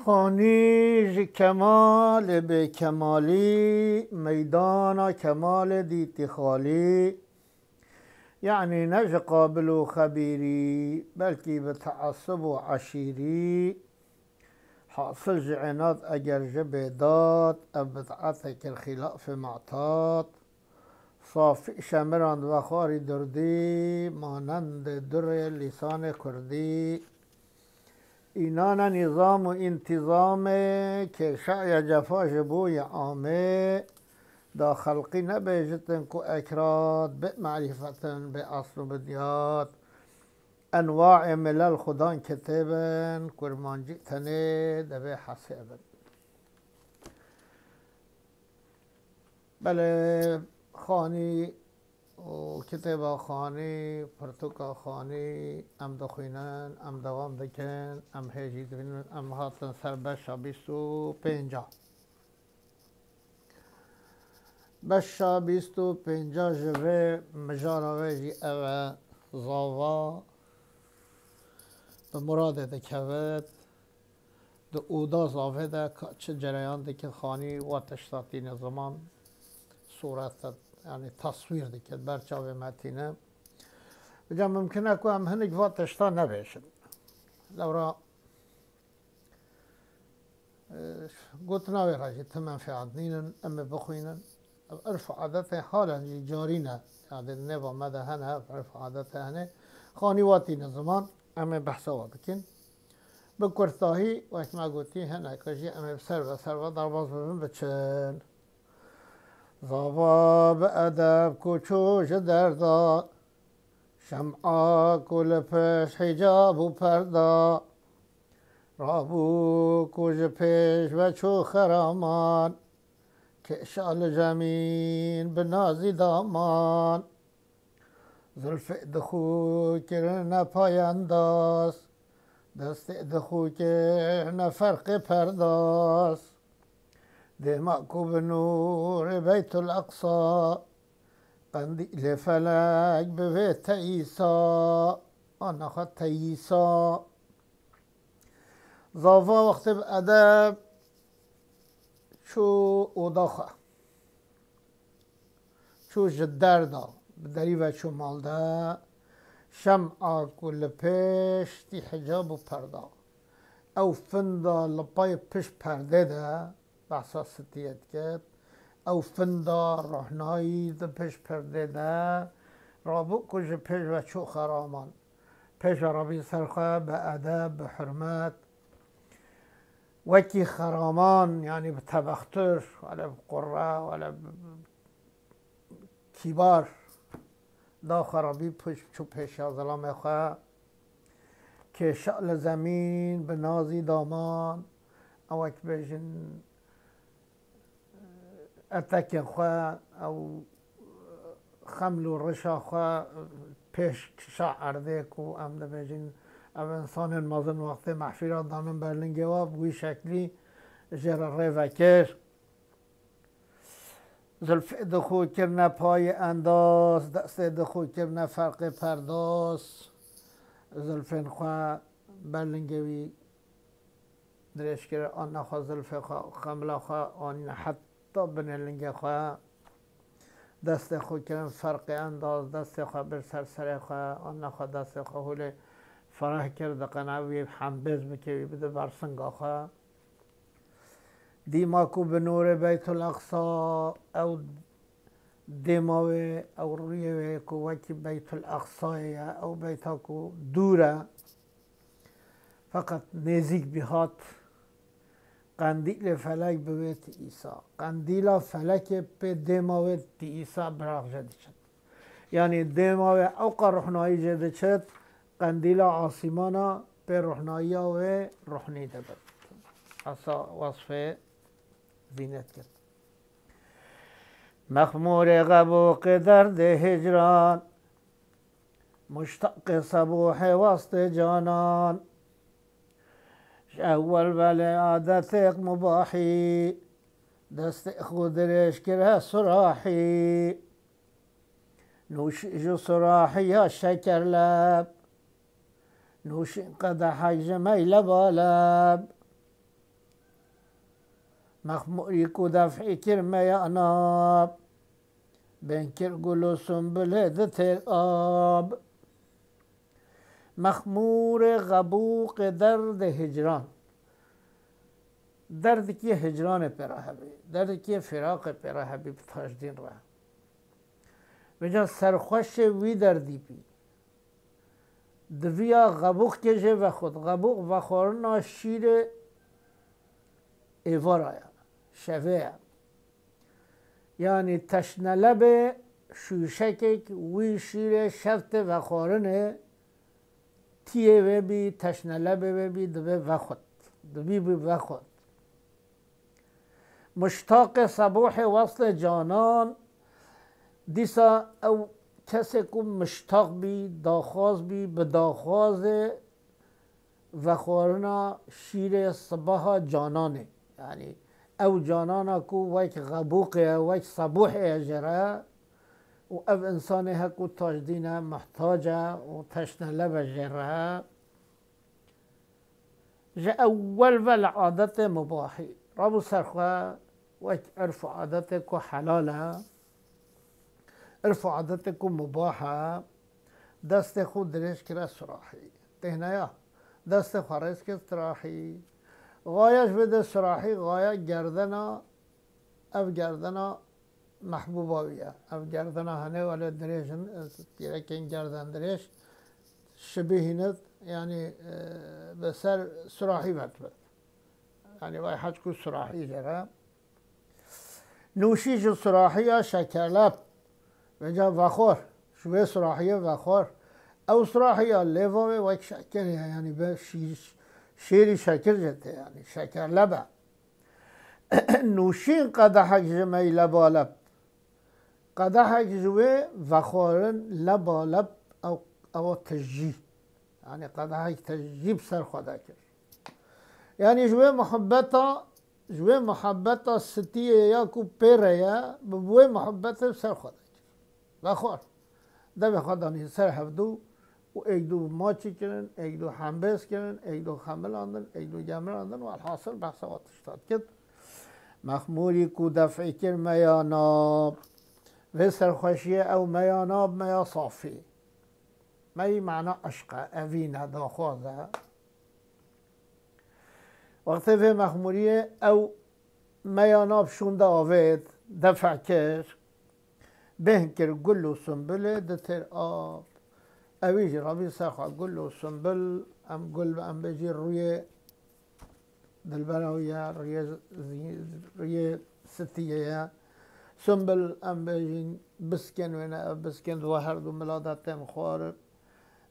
خانی کمال به کمالی میدان کمال دیتی خالی، یعنی نه قابل و خبیری بلکه به تعصب و عشیری. حاصل جعنات اگر جب داد ابدعت کل خلاف معتاد. صافی شمرند و خاری دردی مانند در لسان کردی. اینان نظام و انتظام که شعی جفاش بوی عامه. دا خلقی نبیجتن کو اکراد به معرفتن به اصل و بدیات. انواع ملل خدان کتبن کرمان جئتنه دبه حسابن. بله خانی و کتاب خانی پرتوکا خانی ام دخوینن ام دوام دکن ام هیجی دبینن ام هاتن سر بشا 25 بشا 25 جوه مجاراوه جی اوه زاوا به مراد دکوید ده اودا زاوه ده چه جریان ده که خانی و تشتاتین زمان صورت یعنی تصویر دکد برچاو متینه بجا ممکنه که هم هنگ و تشتا نبیشن لورا قلت ناوی راجی تمام فی عدنینن اما بخوینن عرف عادت حالا جارینه يعني نبا مدى هنها عرف عادت هنه خانی واتین زمان اما بحثا وادکن بکرتاهی وقت ما قلتی هنه کجی اما بسر و درباز ببین بچن زاوا بأدب کوچو جدردا شمعا کل پیش حجاب و پردا رابو کوج پیش و چو خرامان که شال جمین بنازی دامان زلف دخو کرن پاینداز دست دخو کرن فرق پرداز دماغو به نور بیت الاقصی قندیل فلک به بیت ایسا آن خواهد تیسا زاوا وقت به ادب چو اوداخه چو جدر دا بدری و چو مالده شمعا کل پیش تی حجاب و پرده او فندا لپای پیش پرده ده بحثا ستیت کد او فندا رهنایی ده پیش پرده ده رابو کج پیش و چو خرامان پیش رابی سرخه به ادب به حرمت وکی خرامان یعنی به تبختر ولا بقره ولا کبار دا خرابی چو پیش ظلام خواه که شعل زمین به نازی دامان او اک بیجن اتک خواه او خمل و رشا خواه پیش شع عرده کو ام ده بیجن او انسان مازن وقت محفیرات دانم برلنگه و بوی شکلی جر ری وکر زلف دخو کرنه پای انداز دست دخو کرنه فرق پرداز زلفین خواه برلنگوی درش کرد آن نخواه زلف خواه خمله خواه آن حتی بنلنگه خواه دست خو کرن فرق انداز دست خواه بر سر خواه آن نخواه دست خواه هوله فرح کرد قناوی حنبز بکوی بده برسنگا خواه دیماکو به نور بیت الاقصی او دیماوی او رویوی کو وکی بیت الاقصی او بیتا کو دوره فقط نزیک بیهات قندیل فلک به بیت ایسا قندیل فلک به دیماوی تی ایسا براغ جدی شد یعنی دیماوی اوقا روحنایی جدی شد قندیل آسیمانا به روحنایی و روحنی دبد اصلا وصفه زینت کرد مخمور غبوق درد هجران مشتاق صبوح وسط جانان اول بله عادت مباحی دست خود رش کره سراحی نوش جو سراحی یا شکر لب نوش قدح جمیل بالب مخموری کو دفعی کرمیاناب بنکر گل و سنبله دتر آب مخمور غبوق درد هجران درد کی هجران پراهبی درد کی فراق پراهبی بتاجدین را بجا سرخوش وی دردی بی دویا غبوق کشه و خود غبوق و خورنا شیر ایوارا شوه یعنی تشنلب شوشکک وی شیر شفت و خورنه تیه و بی تشنلب و بی دوی و خود دوی بی و خود مشتاق صبوح وصل جانان دیسا او کسی که مشتاق بی داخواز بی به داخواز و خورنا شیر صباح جانانه یعنی او جانانا کو وک غبوقه وک صبوح اجره و او انسان هکو تاجدینه محتاجه و تشنه لب جره جا اول ول عادت مباحی رابو سرخواه وك عرف عادتك حلالة عرف عادتك مباحة دست خود درش كرا سراحي تهنايا دست خارج كرا سراحي غايش بده سراحي غاية گردنا اف گردنا محبوباوية اف گردنا هنه ولا دريشن يركن گردن دريش شبيهنت يعني بسر سراحي بتبت يعني واي حجكو سراحي جرا نوشیج سراحیه شکرلب وجا وخور شوه سراحیه وخور او سراحیه لیوه و یک شکر یعنی به شیری شکر جته یعنی شکرلبه نوشین قدحک جمعی لبالب قدحک جوه وخورن لبالب او تجی یعنی قدحک تجیب سر خدا کرد یعنی جوه محبتا جوه محبت ستیه یا کو پیره یا بوه محبت سر خدا و خور ده به خدا نی سر هفدو و ایک دو ماچی کرن ایک دو حنبس کرن ایک دو خمل آندن ایک دو جمر آندن و الحاصل بحث آتش داد کد مخموری کو دفعی کر میاناب و سرخوشیه او میاناب میا صافی می معنی عشقه اوینه داخوازه وقتی به مخموریه او میاناب شونده آوید دفع کر بهنکر گل و سنبله دتر آب اویج رابی سخوا گل و سنبل ام گل ام بجی روی دلبراویه روی ستیه سنبل ام بجی بسکن و نه بسکن و هر دو ملادت هم خوارد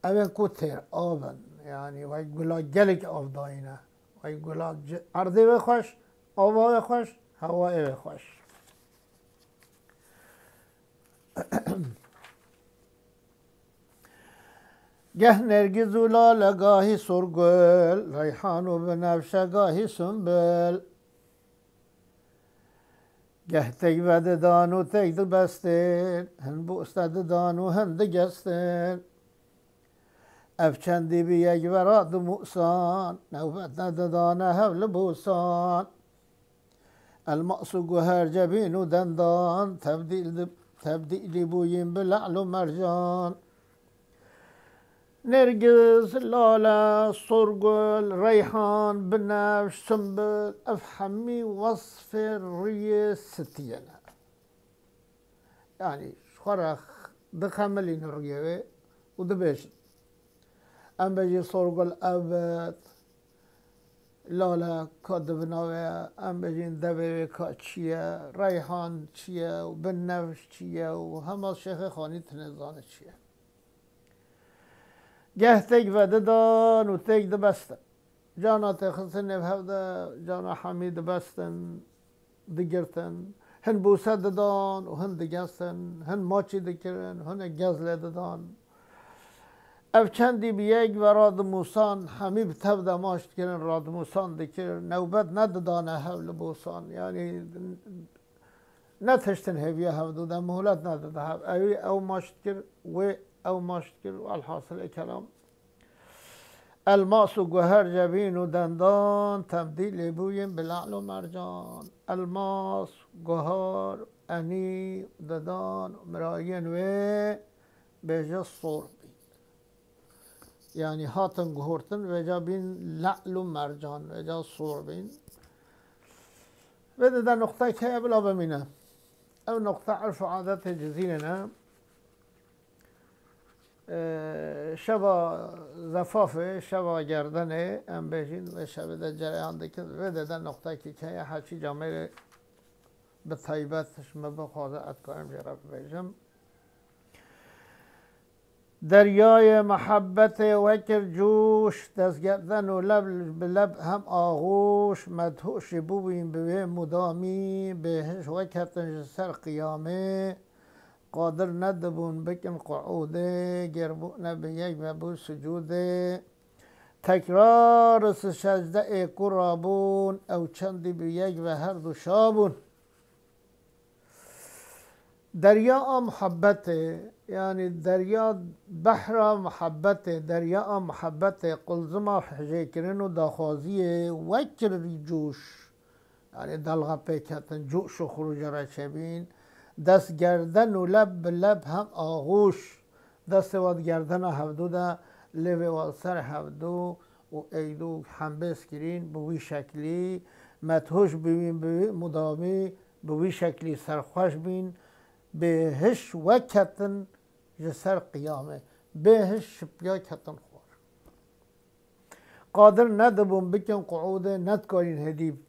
اوین کو تر آبن یعنی وای گلا گلک آب داینه وای گلا عرضه بخوش آوا بخوش هوا بخوش گه نرگز و لاله گاهی سرگل ریحان و بنفشه گاهی سنبل گه تک بده دان و تک بستن هن بوستد دان و هن دگستن افچندی بی یک وراد موسان نوبت نددانه حول بوسان المقصو گوهر جبین و دندان تبدیلی بویم بلعل و مرجان نرگز لاله سرگل ریحان بنفش سنبل افهمی وصف ری ستیانه یعنی خورخ دخملین ریوه و دبشت ام بجی سرگل ابد لاله کاد بناوه ام بجین دبه که چیه ریحان چیه و بنفش چیه و همه شیخ خانی تنزانه چیه گه تک وده دان و تک دبستن جانا تخصن نفهده جانا حمید بستن دگرتن هن بوسه دان و هن دگستن هن ماچی دکرن هن گزله دان اف چندی بی یک و راد موسان حمیب تب دماشت کرن راد موسان دکر نوبت نددانه حول بوسان یعنی نتشتن هیویه هفدو ده مهلت ندده او ماشت کر و او ماشت کر و الحاصل کلام الماس و گوهر جبین و دندان تبدیل بویم به لعل و مرجان. الماس گوهر انی ددان مراین و به صور بین، یعنی هاتن گهورتن و جا بین لعل و مرجان و جا صور بین. و در نقطه که بلا بمینه او نقطه عرف و عادت جزیلنا شبا زفافه شبا گردنه ام بجین و شب در جریان دکن و در نقطه که هرچی جامعه به طیبتش مبخواده اتکارم جراب بجم. دریای محبت وکر جوش دست گردن و لب به لب هم آغوش مدهوش بویم به مدامی بهش وکرتن سر قیامه قادر ندبون بکن قعوده گربون به یک ببو سجوده تکرار سجده قرابون او چندی به یک و هر دو شابون. دریا محبت یعنی دریا بحر محبت دریا محبت قلزما حجه کرن و داخوازی وکر جوش یعنی دلغا پیکتن جوش و خروج را چبین. دست گردن و لب به لب هم آغوش دست واد گردن هفدو ده لب واد سر هفدو و ایدو هم بسکرین به وی شکلی مدهوش ببین به مدامی به وی شکلی سرخوش بین بهش وکتن جسر قیامه بهش شپیا کتن خور قادر ندبون بکن قعوده ندکارین هدی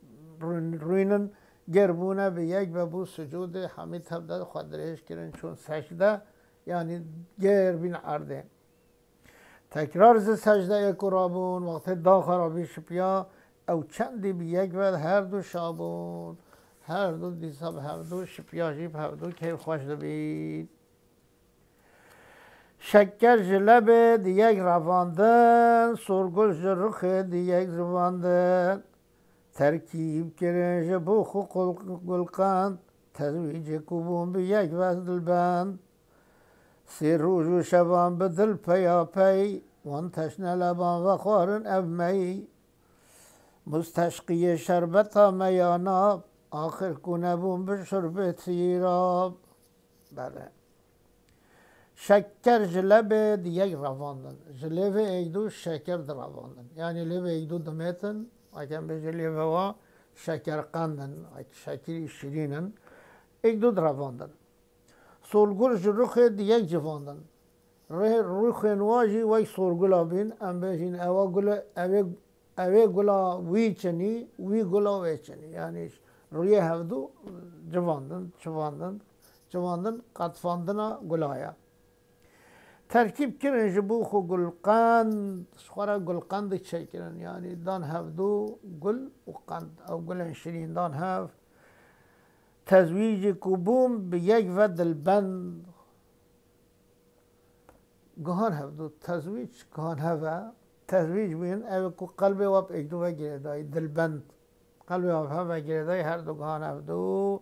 روینن گربونه به یک ببو سجود همه تبدل خودرهش کرن چون سجده یعنی گربین عرده تکرار ز سجده قرابون وقت دا خرابی شپیا او چندی به یک بد هر دو شابون هر دو دیساب هر دو شپیا جیب هر دو که خوش دبید. شکر جلب دیگ رواندن سرگل جرخ دیگ رواندن ترکیب کرنج بوخ و گلقند تزویج کوبون به یک وزدل بند سی روز و شبان به دل پیا پی وان تشن لبان و خوارن ابمی مستشقی شربتا میاناب آخر کنبون به شربت سیراب. بله شکر جلب دیگ رواندن جلب ایدو شکر در رواندن یعنی لب ایدو دمیتن اکن به جلیب و شکر قندن شکری شیرینن ایک دو رواندن سرگل جروخ دیگ جواندن روخ نواجی وی سرگل آبین ام بجین اوه گلا وی چنی وی گلا وی چنی یعنی روی هفدو جواندن قطفاندنا گلایا ترکیب کرن جبو خو گلقند خورا گلقند چه کرن یعنی دان هفدو گل و قند او گل شیرین دان هف تزویج کوبوم به یک و دلبند گهان هفدو تزویج گهان هفا تزویج بین او کو قلب واب ایک دو وگیردای دلبند قلب واب هف وگیردای هر دو گهان هفدو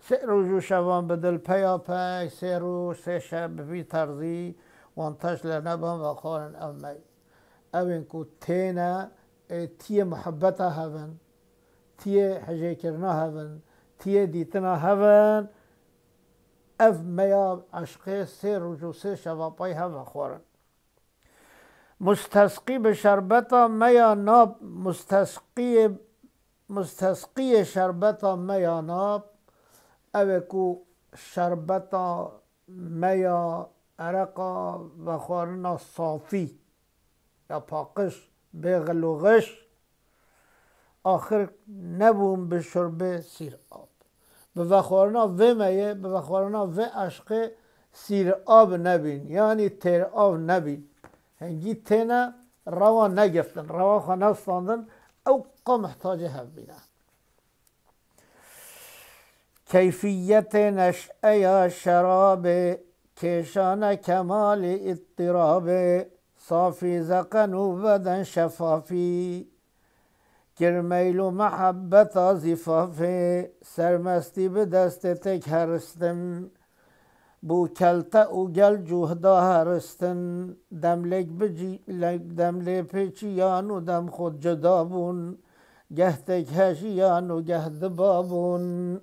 سه روز شبان به دل پیا پی سه روز سه شب بی ترزی وانتش لنبهم و خارن امی اوین کو تینا تی محبتا هفن تی حجه کرنا هفن تی دیتنا هفن اف میا عشقه سه روز سه شبابای هفن خورن مستسقی به شربتا میا ناب مستسقی شربتا میا ناب اوه کو شربتا میا عرقا و خورنا صافی یا پاکش بغل و غش آخر نبون به شربه سیر آب به وخورنا و میه به وخورنا و عشق سیر آب نبین یعنی تیر آب نبین هنگی تینا روا نگفتن روا خانه استاندن او قا محتاج هم بینن کیفیت نشعه یا شراب کشان کمال اضطراب صافی زقن و بدن شفافی کرمیل و محبت زفاف سرمستی به دست تک هرستم بو کلته او گل جهدا هرستن دملی پیچیان و دم خود جدا بون گه تک هجیان و گه دبابون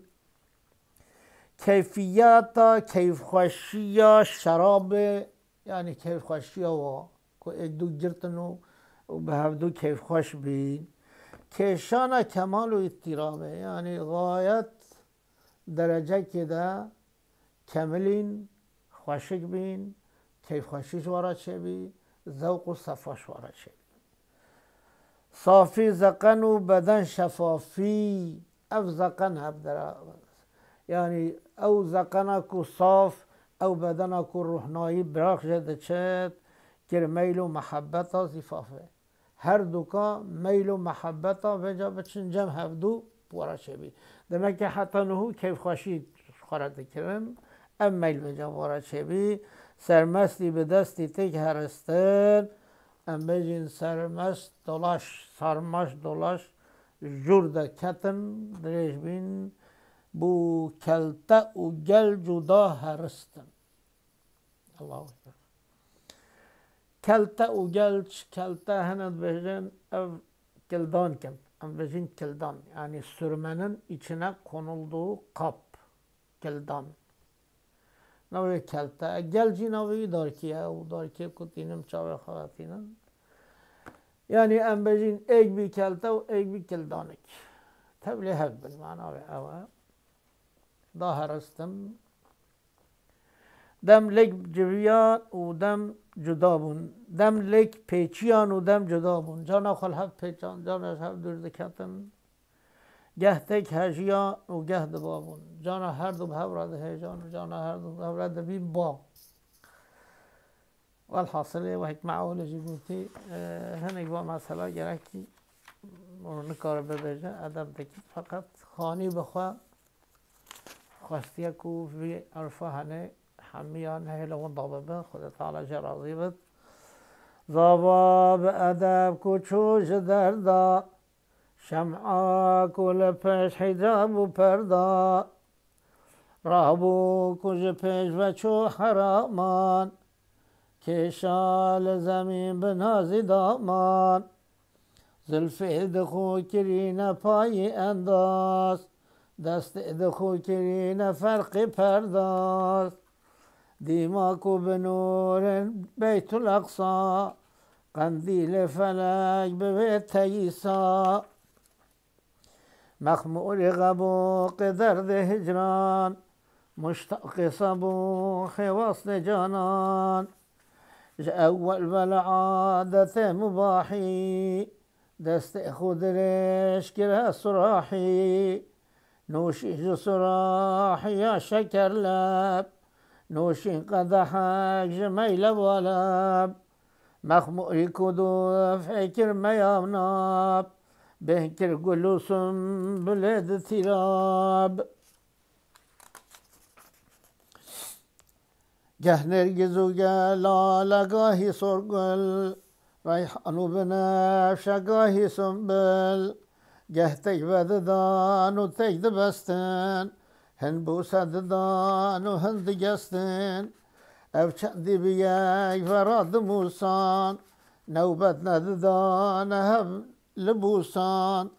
کیفیتا کیف خوشیا شراب یعنی کیف خوشیا و که ایک دو گرتن و به هر دو کیف خوش بین کشان کمال و اطرابه یعنی غایت درجه که ده کملین خوشک بین کیف خوشیش وارد چه بی ذوق و صفاش وارد چه بی صافی زقن و بدن شفافی اف زقن هب در یعنی او زقن کو صاف او بدن کو روحنایی براخ جده چد که میل و محبت ها زفافه هر دوکا میل و محبت ها وجا بچن جمع هفدو وارد چه بی دمه که حتی نهو کیف خوشی خورد کرن ام میل وجا وارد چه بی سرمستی به دستی تک هرستن ام بجین سرمست دلاش سرمش دلاش جرده کتن دریش بین بو کلته و گل جدا هرستن الله اکبر کلته و گل کلته هند بجین ev kildan kent ام بجین kildan yani sürmenin içine konulduğu kap kildan نوی کلته گل جی نوی دارکیه و دارکیه کتینم چاوه خواتینم یعنی ام بجین ایک بی کلته و ایک بی کلدانک تبلی هف بالمعنى اوه دا هرستم دم لک جویان و دم جدا بون دم لک پیچیان و دم جدا بون جانا خال هف پیچان جانا هف دردکتن گه تک هجیان و گه دبابون جانا هر دو به هورد هیجان و جانا هر دو به هورد بین با والحاصله و حکمه اول جیبوتی هنگ با مسئله گرکی نکار ببیجه ادب دکی فقط خانی بخوا خواستی کو فی عرفه هنه حمیان هیل و ضاببه خود تعالی جرازی بد ضاباب ادب کو چوش دردا شمعا کل پیش حجاب و پردا رابو کج پیش و چو حرامان کشال زمین بنازی دامان زلف ادخو کرین پای انداز دست ادخو کرین فرق پرداز دیماکو بنور بیت الاقصا قندیل فلک به بیت تیسا مخمور غبوق درد هجران مشتاق صبوخ وصل جانان اول بالعادة مباحي دست خودرش كره صراحي نوشي صراحي يا شكر لب نوشي قدحك جميل ولب مخمور كدوف فكر ما يمناب بهكر قلوسم بلد تراب گه نرگز و گلاله گاهی سرگل ریحان و بنفش گاهی سنبل گه تک بددان و تک دبستن هن بوسد دان و هن دگستن او چندی بیای فراد موسان نوبت نددان هم لبوسان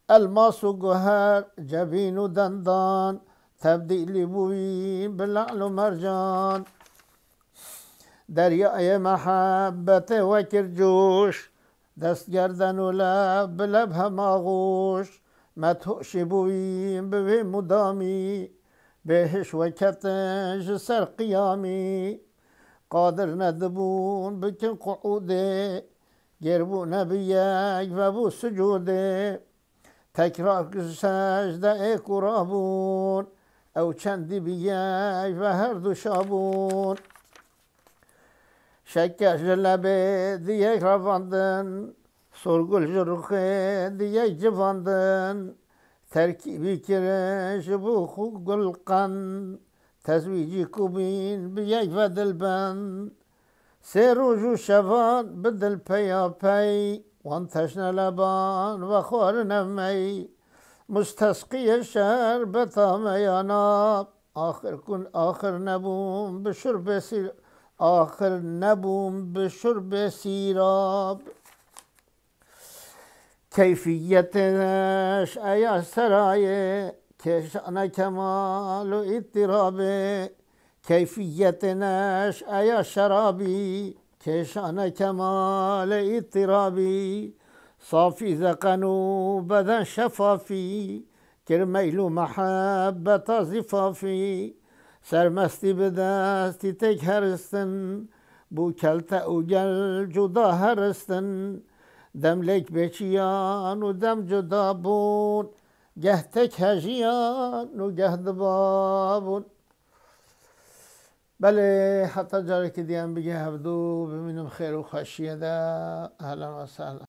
الماس و گوهر جبین و دندان تبدیلی بوی بلعل و مرجان دریای محبت وکر جوش دست گردن و لب لب هم آغوش مدهوش بوی به مدامی بهش وکتش سر قیامی قادر ندبون بکن قعوده گربو نبیک و بو سجوده تکرار سجده قرابون او چندی بیک و هر دو شابون شکر جلبه دیک رواندن سرگل جرخه دیک جواندن ترکیبی کرش بو خوب گلقن تزویجی کوبین بیک و دلبند سه روز و شوان بدل پیا پی وانتشن لبان و خور نمی مستسقی شربتا میانا آخر کن آخر نبوم به شرب آخر نبوم به شرب سیراب. کیفیتش ایا سرایه کشان کمال و اضطرابه. کیفیتش ایا شرابی کشان کمال اضطرابی. صافی زقن و بدن شفافی کرمیل و محبت زفافی. سرمستی به دستی تک هرستن بو کلت و گل جدا هرستن. دملک بچیان و دم جدا بون گه تک هجیان و گه دبابون. بله حتی جایی که دیم بگه هفدو ببینم خیر و خوشیه ده. اهلا و سهلا.